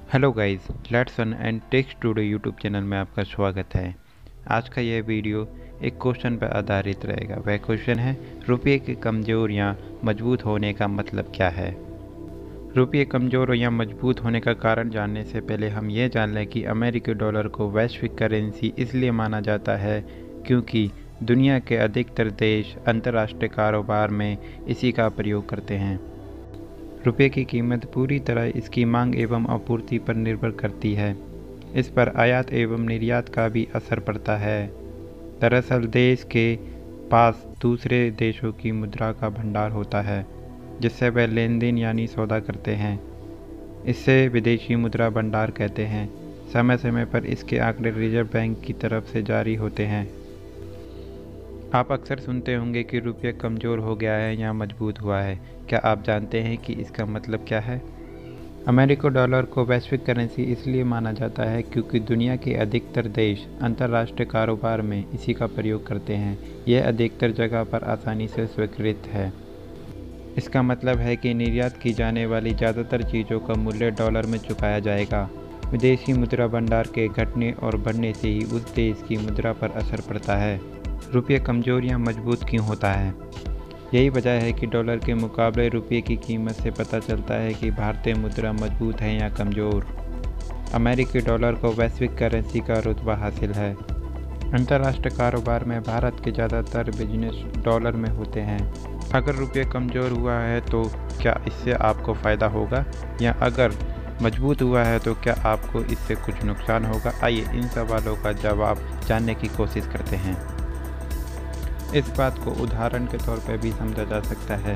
Hello guys, let's earn and take today YouTube channel में आपका स्वागत है। आज का यह वीडियो एक क्वेश्चन पर आधारित रहेगा। वह क्वेश्चन है, रुपये के कमज़ोर या मजबूत होने का मतलब क्या है। रुपये कमज़ोर या मजबूत होने का कारण जानने से पहले हम ये जान लें कि अमेरिकी डॉलर को वैश्विक करेंसी इसलिए माना जाता है क्योंकि दुनिया के अधिकतर देश अंतर्राष्ट्रीय कारोबार में इसी का प्रयोग करते हैं। रुपये की कीमत पूरी तरह इसकी मांग एवं आपूर्ति पर निर्भर करती है। इस पर आयात एवं निर्यात का भी असर पड़ता है। दरअसल देश के पास दूसरे देशों की मुद्रा का भंडार होता है जिससे वह लेन देन यानी सौदा करते हैं। इससे विदेशी मुद्रा भंडार कहते हैं। समय समय पर इसके आंकड़े रिजर्व बैंक की तरफ से जारी होते हैं। आप अक्सर सुनते होंगे कि रुपया कमज़ोर हो गया है या मजबूत हुआ है। क्या आप जानते हैं कि इसका मतलब क्या है? अमेरिकी डॉलर को वैश्विक करेंसी इसलिए माना जाता है क्योंकि दुनिया के अधिकतर देश अंतर्राष्ट्रीय कारोबार में इसी का प्रयोग करते हैं। यह अधिकतर जगह पर आसानी से स्वीकृत है। इसका मतलब है कि निर्यात की जाने वाली ज़्यादातर चीज़ों का मूल्य डॉलर में चुकाया जाएगा। विदेशी मुद्रा भंडार के घटने और बढ़ने से ही उस देश की मुद्रा पर असर पड़ता है। रुपये कमज़ोर या मजबूत क्यों होता है? यही वजह है कि डॉलर के मुकाबले रुपये की कीमत से पता चलता है कि भारतीय मुद्रा मजबूत है या कमज़ोर। अमेरिकी डॉलर को वैश्विक करेंसी का रुतबा हासिल है। अंतर्राष्ट्रीय कारोबार में भारत के ज़्यादातर बिजनेस डॉलर में होते हैं। अगर रुपये कमज़ोर हुआ है तो क्या इससे आपको फ़ायदा होगा, या अगर मजबूत हुआ है तो क्या आपको इससे कुछ नुकसान होगा? आइए इन सवालों का जवाब जानने की कोशिश करते हैं। इस बात को उदाहरण के तौर पर भी समझा जा सकता है।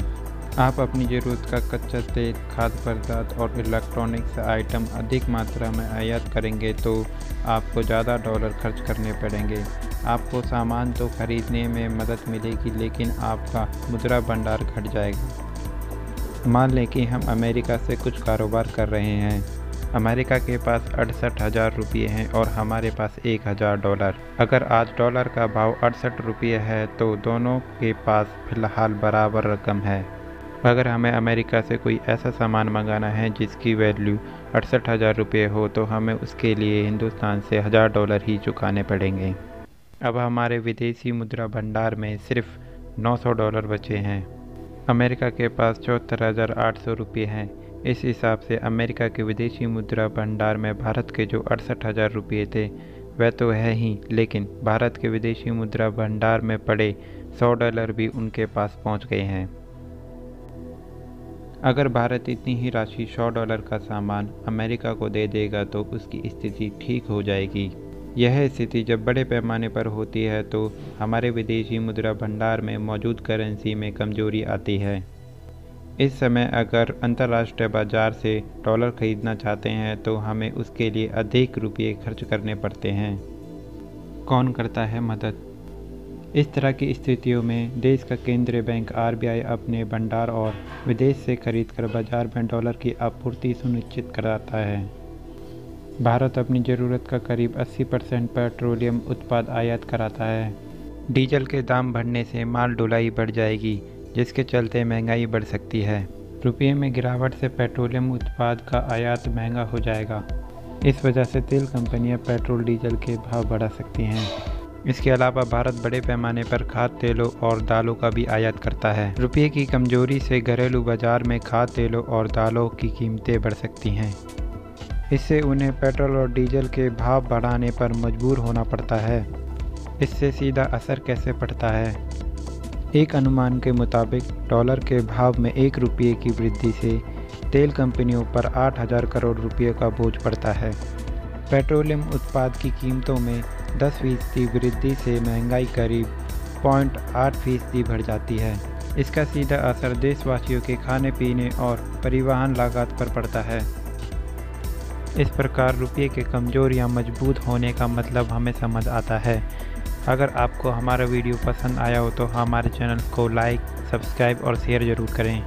आप अपनी ज़रूरत का कच्चा तेल, खाद्य पदार्थ और इलेक्ट्रॉनिक्स आइटम अधिक मात्रा में आयात करेंगे तो आपको ज़्यादा डॉलर खर्च करने पड़ेंगे। आपको सामान तो खरीदने में मदद मिलेगी लेकिन आपका मुद्रा भंडार घट जाएगा। मान लें कि हम अमेरिका से कुछ कारोबार कर रहे हैं। अमेरिका के पास 68,000 रुपये हैं और हमारे पास 1,000 डॉलर। अगर आज डॉलर का भाव 68 रुपये है तो दोनों के पास फ़िलहाल बराबर रकम है। अगर हमें अमेरिका से कोई ऐसा सामान मंगाना है जिसकी वैल्यू 68,000 रुपये हो तो हमें उसके लिए हिंदुस्तान से 1,000 डॉलर ही चुकाने पड़ेंगे। अब हमारे विदेशी मुद्रा भंडार में सिर्फ 900 डॉलर बचे हैं। अमेरिका के पास 74,800 रुपये हैं। इस हिसाब से अमेरिका के विदेशी मुद्रा भंडार में भारत के जो 68,000 रुपये थे वह तो है ही, लेकिन भारत के विदेशी मुद्रा भंडार में पड़े 100 डॉलर भी उनके पास पहुंच गए हैं। अगर भारत इतनी ही राशि 100 डॉलर का सामान अमेरिका को दे देगा तो उसकी स्थिति ठीक हो जाएगी। यह स्थिति जब बड़े पैमाने पर होती है तो हमारे विदेशी मुद्रा भंडार में मौजूद करेंसी में कमजोरी आती है। इस समय अगर अंतर्राष्ट्रीय बाजार से डॉलर खरीदना चाहते हैं तो हमें उसके लिए अधिक रुपये खर्च करने पड़ते हैं। कौन करता है मदद? इस तरह की स्थितियों में देश का केंद्रीय बैंक RBI अपने भंडार और विदेश से खरीदकर बाजार में डॉलर की आपूर्ति सुनिश्चित कराता है। भारत अपनी ज़रूरत का करीब 80% पेट्रोलियम उत्पाद आयात कराता है। डीजल के दाम बढ़ने से माल ढुलाई बढ़ जाएगी जिसके चलते महंगाई बढ़ सकती है। रुपये में गिरावट से पेट्रोलियम उत्पाद का आयात महंगा हो जाएगा। इस वजह से तेल कंपनियां पेट्रोल डीजल के भाव बढ़ा सकती हैं। इसके अलावा भारत बड़े पैमाने पर खाद्य तेलों और दालों का भी आयात करता है। रुपये की कमजोरी से घरेलू बाजार में खाद्य तेलों और दालों की कीमतें बढ़ सकती हैं। इससे उन्हें पेट्रोल और डीजल के भाव बढ़ाने पर मजबूर होना पड़ता है। इससे सीधा असर कैसे पड़ता है? एक अनुमान के मुताबिक डॉलर के भाव में 1 रुपये की वृद्धि से तेल कंपनियों पर 8,000 करोड़ रुपये का बोझ पड़ता है। पेट्रोलियम उत्पाद की कीमतों में 10% वृद्धि से महंगाई करीब 0.8% बढ़ जाती है। इसका सीधा असर देशवासियों के खाने पीने और परिवहन लागत पर पड़ता है। इस प्रकार रुपये के कमज़ोर या मजबूत होने का मतलब हमें समझ आता है। अगर आपको हमारा वीडियो पसंद आया हो तो हमारे चैनल को लाइक, सब्सक्राइब और शेयर ज़रूर करें।